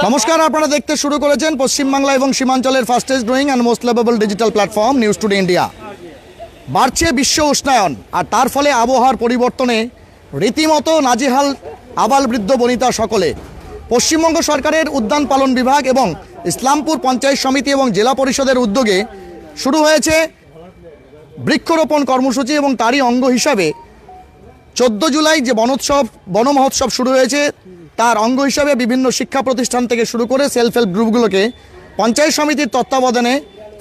নমস্কার, আপনারা দেখতে শুরু করেছেন পশ্চিমবাংলা এবং সীমাঞ্চলের fastest growing and most lovable digital platform news today India. বাড়ছে বিশ্ব উষ্ণায়ন আর তার ফলে আবহাওয়ার পরিবর্তনে রীতিমতো নাজেহাল আবাল বৃদ্ধ বনিতা সকলে। পশ্চিমবঙ্গ সরকারের উদ্যান পালন বিভাগ এবং ইসলামপুর পঞ্চায়েত সমিতি এবং জেলা পরিষদের উদ্যোগে শুরু হয়েছে বৃক্ষরোপণ কর্মসূচি এবং তারই অঙ্গ হিসাবে 14 জুলাই যে বন মহোৎসব শুরু হয়েছে তার অঙ্গ হিসাবে বিভিন্ন শিক্ষা প্রতিষ্ঠান থেকে শুরু করে সেলফ হেল্প গ্রুপগুলোকে পঞ্চায়েত সমিতির তত্ত্বাবধানে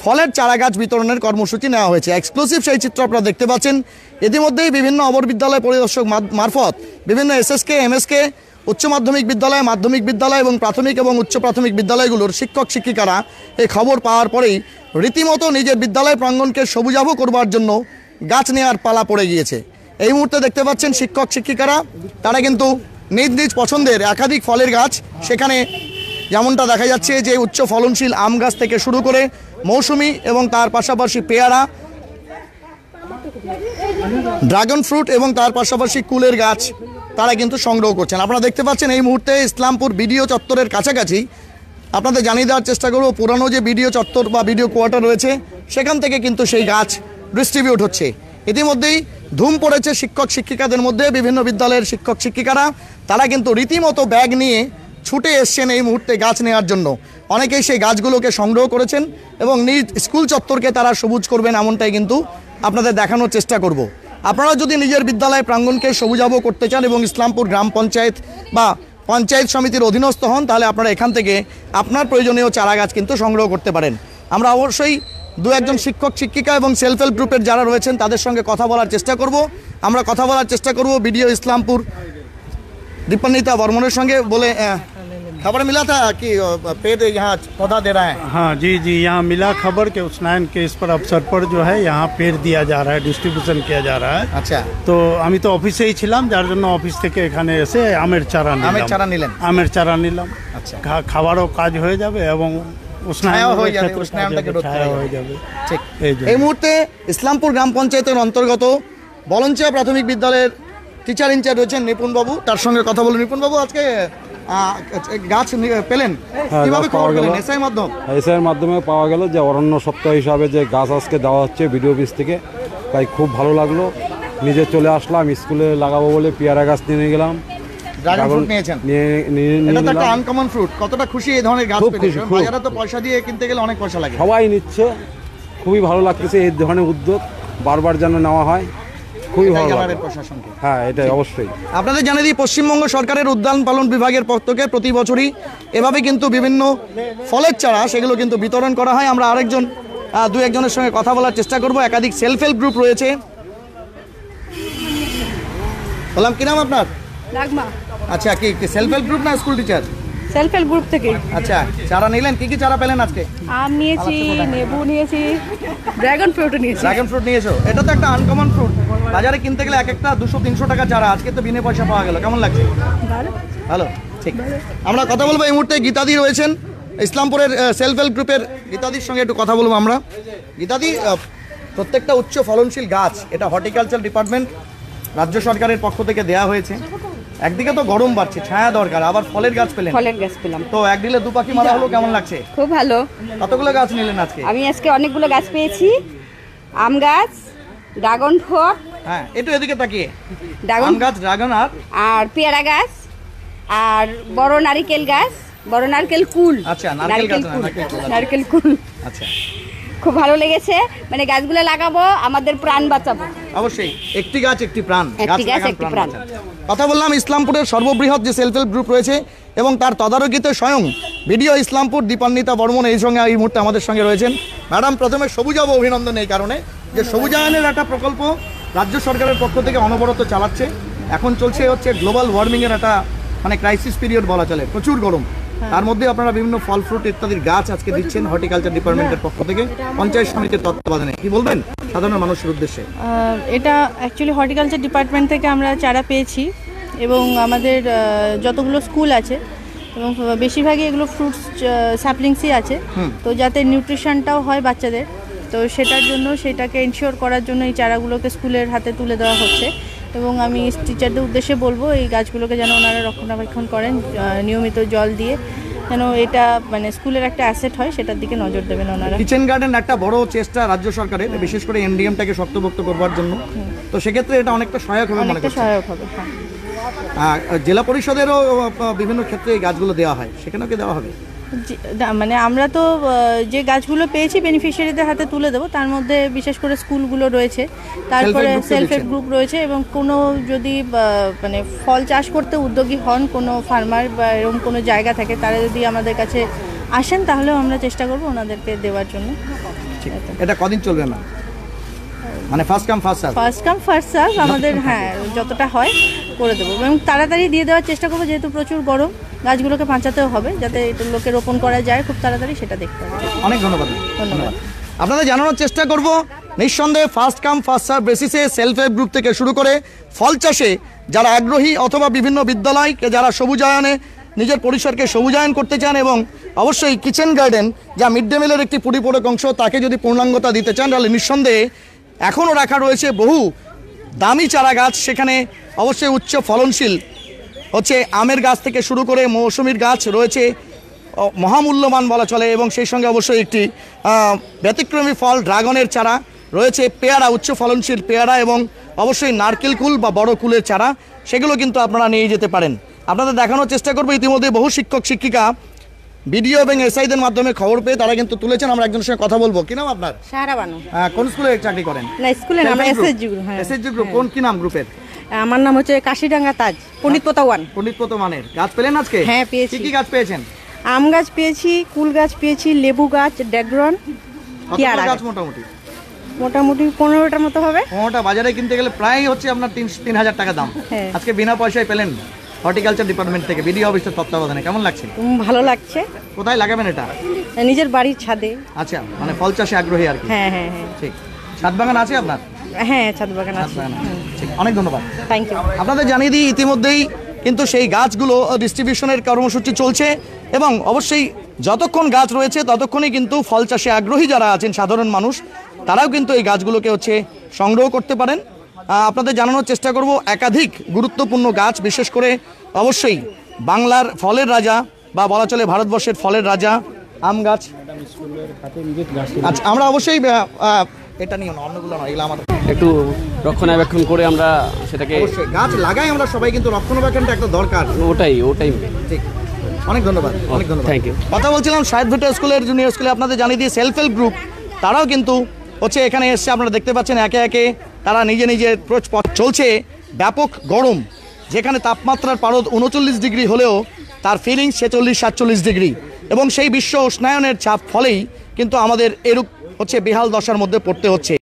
ফলের চারাগাছ বিতরণের কর্মসূচি নেওয়া হয়েছে। এক্সক্লুসিভ সেই চিত্র আপনারা দেখতে পাচ্ছেন। ইতিমধ্যেই বিভিন্ন অবর বিদ্যালয় পরিদর্শক মারফত বিভিন্ন এসএসকে, এমএসকে, উচ্চ মাধ্যমিক বিদ্যালয়, মাধ্যমিক বিদ্যালয় এবং প্রাথমিক এবং উচ্চ প্রাথমিক বিদ্যালয়গুলোর শিক্ষক শিক্ষিকারা এই খবর পাওয়ার পরেই রীতিমতো নিজের বিদ্যালয় প্রাঙ্গণকে সবুজাভ করবার জন্য গাছ নেওয়ার পালা পড়ে গিয়েছে। এই মুহূর্তে দেখতে পাচ্ছেন শিক্ষক শিক্ষিকারা তারা কিন্তু নিজ নিজ পছন্দের একাধিক ফলের গাছ, সেখানে যেমনটা দেখা যাচ্ছে যে উচ্চ ফলনশীল আম গাছ থেকে শুরু করে মৌসুমি এবং তার পাশাপাশি পেয়ারা, ড্রাগন ফ্রুট এবং তার পাশাপাশি কুলের গাছ তারা কিন্তু সংগ্রহ করছেন। আপনারা দেখতে পাচ্ছেন এই মুহূর্তে ইসলামপুর বিডিও চত্বরের কাছাকাছি। আপনাদের জানিয়ে দেওয়ার চেষ্টা করব, পুরানো যে বিডিও চত্বর বা বিডিও কোয়ার্টার রয়েছে সেখান থেকে কিন্তু সেই গাছ ডিস্ট্রিবিউট হচ্ছে। ইতিমধ্যেই ধুম পড়েছে শিক্ষক শিক্ষিকাদের মধ্যে। বিভিন্ন বিদ্যালয়ের শিক্ষক শিক্ষিকারা তারা কিন্তু রীতিমতো ব্যাগ নিয়ে ছুটে এসছেন এই মুহূর্তে গাছ নেওয়ার জন্য। অনেকেই সেই গাছগুলোকে সংগ্রহ করেছেন এবং নিজ স্কুল চত্বরকে তারা সবুজ করবেন এমনটাই কিন্তু আপনাদের দেখানোর চেষ্টা করব। আপনারা যদি নিজের বিদ্যালয় প্রাঙ্গণকে সবুজাভ করতে চান এবং ইসলামপুর গ্রাম পঞ্চায়েত বা পঞ্চায়েত সমিতির অধীনস্থ হন, তাহলে আপনারা এখান থেকে আপনার প্রয়োজনীয় চারা গাছ কিন্তু সংগ্রহ করতে পারেন। আমরা অবশ্যই দু একজন শিক্ষক শিক্ষিকা এবং সেলফ হেল্প গ্রুপের যারা রয়েছেন তাদের সঙ্গে কথা বলার চেষ্টা করব। আমরা কথা বলার চেষ্টা করব বিডিও इस्लामपुर दीपन्नीता बर्मনের সঙ্গে। बोले खबर मिला था कि पेड़ यहाँ पौधा दे रहा है। हाँ जी, यहाँ मिला खबर के उष्णायन के इस पर अवसर पर जो है यहाँ पेड़ दिया जा रहा है, डिस्ट्रीब्यूशन किया जा रहा है। अच्छा, तो আমি তো অফিসেই ছিলাম, যার জন্য অফিস থেকে এখানে এসে আমের চারা নিলাম। আমের চারা নিলাম। আচ্ছা, খাবারও কাজ হয়ে যাবে এবং এই মুহূর্তে ইসলামপুর গ্রাম পঞ্চায়েতের অন্তর্গত বলঞ্চিয়া প্রাথমিক বিদ্যালয়ের টিচার ইনচার্জ রয়েছেন নিপুণ বাবু, তার সঙ্গে কথা বলুন। নিপুণ বাবু, আজকে গাছ পেলেন, কিভাবে খবর পেলেন? এসআইয়ের মাধ্যমে পাওয়া গেল যে অরণ্য সপ্তাহ হিসাবে যে গাছ আজকে দেওয়া হচ্ছে বিডিও অফিস থেকে, তাই খুব ভালো লাগলো। নিজে চলে আসলাম, স্কুলে লাগাবো বলে পেয়ারা গাছ নিয়ে গেলাম। ড্রাগন ফ্রুট নিয়েছেন, এটা তো একটা আনকমন ফ্রুট। কতটা খুশি এই ধরনের গাছ পেলে? বাজারে তো পয়সা দিয়ে কিনতে গেলে অনেক পয়সা লাগে। সবাই নিচ্ছে, খুবই ভালো লাগতেছে এই ধরনের উদ্যোগ বারবার যেন নেওয়া হয়, খুবই ভালো লাগে প্রশাসনকে। হ্যাঁ, এটাই অবশ্যই। আপনাদের জানিয়ে দিই, পশ্চিমবঙ্গ সরকারের উদ্যান পালন বিভাগের পক্ষ থেকে প্রতি বছরই এভাবে কিন্তু বিভিন্ন ফলের চারা সেগুলো কিন্তু বিতরণ করা হয়। আমরা আরেকজন দু একজনের সঙ্গে কথা বলার চেষ্টা করব। একাধিক সেলফ হেল্প গ্রুপ রয়েছে। বললাম, কি নাম আপনার? লাগমা। আচ্ছা, কি সেলফ হেল্প গ্রুপ না school teacher? Self help group থেকে। আচ্ছা, চারা নিলেন? কি কি চারা পেলেন আজকে? আম নিয়েছি, লেবু নিয়েছি, ড্রাগন ফ্রুট নিয়েছি। ড্রাগন ফ্রুট নিয়েছো? এটা তো একটা আনকমন ফ্রুট। বাজারে কিনতে গেলে এক একটা 200-300 টাকা চারা, আজকে তো বিনা পয়সা পাওয়া গেল। কেমন লাগছে? ভালো। ঠিক, আমরা কথা বলবো। এই মুহূর্তে গীতাদি রয়েছেন ইসলামপুরের সেলফ হেল্প গ্রুপের। গীতাদির সঙ্গে একটু কথা বলবো আমরা। গীতাদি, প্রত্যেকটা উচ্চ ফলনশীল গাছ এটা হর্টিকালচার ডিপার্টমেন্ট রাজ্য সরকারের পক্ষ থেকে দেওয়া হয়েছে। একদিকে তো গরম বাড়ছে, ছায়া দরকার, আবার ফলের গাছ পেলেন। ফলের গাছ পেলাম, তো এক দিলে দু পাখি মারা হলো। কেমন লাগছে? খুব ভালো। কতগুলো গাছ নিলেন আজকে? আমি আজকে অনেকগুলো গাছ পেয়েছি। আম গাছ, ড্রাগন ফ্রুট, হ্যাঁ একটু এদিকে তাকিয়ে, ড্রাগন গাছ, ড্রাগন আর পেয়ারা গাছ আর বড় নারকেল গাছ, বড় নারকেল কুল। আচ্ছা, নারকেল কুল। আচ্ছা, খুব ভালো লেগেছে। মানে গাছগুলো লাগাবো, আমাদের প্রাণ বাঁচাবো। অবশ্যই, একটি গাছ একটি প্রাণ। একটি গাছ একটি প্রাণ। কথা বললাম ইসলামপুরের সর্ববৃহৎ যে সেলফ হেল্প গ্রুপ রয়েছে এবং তার তদারকিতে স্বয়ং ভিডিও ইসলামপুর দীপন্নিতা বর্মন এই সঙ্গে এই মুহূর্তে আমাদের সঙ্গে রয়েছেন। ম্যাডাম, প্রথমে সবুজাভ অভিনন্দন এই কারণে যে সবুজায়নের একটা প্রকল্প রাজ্য সরকারের পক্ষ থেকে অনবরত চালাচ্ছে। এখন চলছে হচ্ছে গ্লোবাল ওয়ার্মিংয়ের একটা মানে ক্রাইসিস পিরিয়ড বলা চলে, প্রচুর গরম। তার মধ্যে আপনারা বিভিন্ন ফল ফ্রুট ইত্যাদির গাছ আজকে দিচ্ছেন হর্টিকালচার ডিপার্টমেন্টের পক্ষ থেকে পঞ্চায়েত সমিতির তত্ত্বাবধানে। কি বলবেন সাধারণ মানুষের উদ্দেশ্যে? এটা অ্যাকচুয়ালি হর্টিকালচার ডিপার্টমেন্ট থেকে আমরা চারা পেয়েছি এবং আমাদের যতগুলো স্কুল আছে এবং বেশিরভাগই এগুলো ফ্রুটস স্যাপলিংসই আছে, তো যাতে নিউট্রিশনটাও হয় বাচ্চাদের, তো সেটার জন্য সেটাকে এনশিওর করার জন্য এই চারাগুলোকে স্কুলের হাতে তুলে দেওয়া হচ্ছে। এবং আমি টিচারদের উদ্দেশ্যে বলবো এই গাছগুলোকে যেন ওনারা রক্ষণাবেক্ষণ করেন, নিয়মিত জল দিয়ে যেন এটা মানে স্কুলের একটা অ্যাসেট হয়, সেটার দিকে নজর দেবেন ওনারা। কিচেন গার্ডেন একটা বড় চেষ্টা রাজ্য সরকারের, বিশেষ করে এনডিএমটাকে শক্তপোক্ত করবার জন্য। তো সেক্ষেত্রে এটা অনেকটা সহায়ক হবে মনে অনেকটা করছি। সহায়ক হবে, হ্যাঁ। জেলা পরিষদেরও বিভিন্ন ক্ষেত্রে এই গাছগুলো দেওয়া হয়, সেখানেও কি দেওয়া হবে? মানে আমরা তো যে গাছগুলো পেয়েছি বেনিফিশিয়ারিদের হাতে তুলে দেবো, তার মধ্যে বিশেষ করে স্কুলগুলো রয়েছে, তারপরে সেলফ হেল্প গ্রুপ রয়েছে, এবং কোনো যদি মানে ফল চাষ করতে উদ্যোগী হন কোনো ফার্মার বা এরকম কোনো জায়গা থাকে, তারা যদি আমাদের কাছে আসেন তাহলেও আমরা চেষ্টা করবো ওনাদেরকে দেওয়ার জন্য। এটা কদিন চলবে না, মানে first come first serve? First come first serve আমাদের, হ্যাঁ, যতটা হয় করে দেবো এবং তাড়াতাড়ি দিয়ে দেওয়ার চেষ্টা করবো, যেহেতু প্রচুর গরম, গাছগুলোকে বাঁচাতেও হবে, যাতে এটা লোকে রোপণ করা যায় খুব তাড়াতাড়ি, সেটা দেখতে হবে। অনেক ধন্যবাদ। ধন্যবাদ। আপনাদের জানানোর চেষ্টা করব, নিঃসন্দেহে ফার্স্ট কাম ফার্স্ট সার্ভ বেসিসে সেলফ হেল্প গ্রুপ থেকে শুরু করে ফল চাষে যারা আগ্রহী, অথবা বিভিন্ন বিদ্যালয়কে যারা সবুজায়নে নিজের পরিসরকে সবুজায়ন করতে চান, এবং অবশ্যই কিচেন গার্ডেন যা মিড ডে মিলের একটি পরিপূরক অংশ, তাকে যদি পূর্ণাঙ্গতা দিতে চান, তাহলে নিঃসন্দেহে এখনও রাখা রয়েছে বহু দামি চারা গাছ। সেখানে অবশ্যই উচ্চ ফলনশীল হচ্ছে আমের গাছ থেকে শুরু করে মৌসুমির গাছ রয়েছে, মহামূল্যবান বলা চলে, এবং সেই সঙ্গে অবশ্যই একটি ব্যতিক্রমী ফল ড্রাগনের চারা রয়েছে, পেয়ারা, উচ্চ ফলনশীল পেয়ারা, এবং অবশ্যই নারকেল কুল বা বড় কুলের চারা, সেগুলো কিন্তু আপনারা নিয়ে যেতে পারেন। আপনাদের দেখানোর চেষ্টা করবো, ইতিমধ্যে বহু শিক্ষক শিক্ষিকা ভিডিও এবং এসআইদের মাধ্যমে খবর পেয়ে তারা কিন্তু তুলেছেন। আমরা একজনের সঙ্গে কথা বলবো। কি নাম আপনার? সাহারা বানু। কোন স্কুলে চাকরি করেন? না, স্কুলে না, আমরা এসএসজি গ্রুপ। হ্যাঁ, এসএসজি গ্রুপ। কোন কি নাম গ্রুপের? আমার নাম হচ্ছে কাশিডাঙ্গা তাজ, পণ্ডিত পোতাওয়ান। পণ্ডিত মানের গাছ পেলেন আজকে? হ্যাঁ, পেয়েছি। কি কি গাছ পেয়েছেন? আম গাছ পেয়েছি, কুল গাছ পেয়েছি, লেবু গাছ, ড্রাগন, পেয়ারা গাছ গাছ। মোটামুটি মোটামুটি 15টার মতো হবে। 15টা বাজারে কিনতে গেলে প্রায় হচ্ছে আপনার 3,000 টাকা দাম। হ্যাঁ। আজকে বিনা পয়সায় পেলেন হর্টিকালচার ডিপার্টমেন্ট থেকে, বিডিও অফিসের তত্ত্বাবধানে। কেমন লাগছে? ভালো লাগছে। কোথায় লাগাবেন এটা? নিজের বাড়ির ছাদে। আচ্ছা, মানে ফল চাষে আগ্রহী আর কি। হ্যাঁ হ্যাঁ হ্যাঁ। ঠিক। ছাদ বাগান আছে আপনার? হ্যাঁ, ছাদ বাগান ছাদ আছে। বাগান আছে। ঠিক, অনেক ধন্যবাদ। Thank you. আপনাদের জানিয়ে দিই, ইতিমধ্যেই কিন্তু সেই গাছগুলো ডিস্ট্রিবিউশনের কর্মসূচি চলছে, এবং অবশ্যই যতক্ষণ গাছ রয়েছে ততক্ষণই কিন্তু ফল চাষে আগ্রহী যারা আছেন সাধারণ মানুষ, তারাও কিন্তু এই গাছগুলোকে হচ্ছে সংগ্রহ করতে পারেন। আপনাদের জানানোর চেষ্টা করব, একাধিক গুরুত্বপূর্ণ গাছ, বিশেষ করে অবশ্যই বাংলার ফলের রাজা বা বলা চলে ভারতবর্ষের ফলের রাজা আম গাছ। আচ্ছা, আমরা অবশ্যই এটা নিয়ে অন্যগুলো নয়, এগুলো আমাদের একটু রক্ষণাবেক্ষণ করে আমরা সেটাকে অবশ্যই গাছ লাগাই আমরা সবাই, কিন্তু রক্ষণাবেক্ষণটা একটা দরকার। ওটাই ঠিক, অনেক ধন্যবাদ, অনেক ধন্যবাদ। Thank you. কথা বলছিলাম সাহেদ ভিটা স্কুলের জুনিয়র স্কুলে। আপনাদের জানিয়ে দিয়ে সেলফ হেল্প গ্রুপ তারাও কিন্তু হচ্ছে এখানে এসছে। আপনারা দেখতে পাচ্ছেন একে একে তারা নিজে নিজে চলছে। ব্যাপক গরম, যেখানে তাপমাত্রার পারদ 39 ডিগ্রি হলেও তার ফিলিংস 46-47 ডিগ্রি, এবং সেই বিশ্ব উষ্ণায়নের চাপ ফলেই কিন্তু আমাদের এরূপ হচ্ছে বেহাল দশার মধ্যে পড়তে হচ্ছে।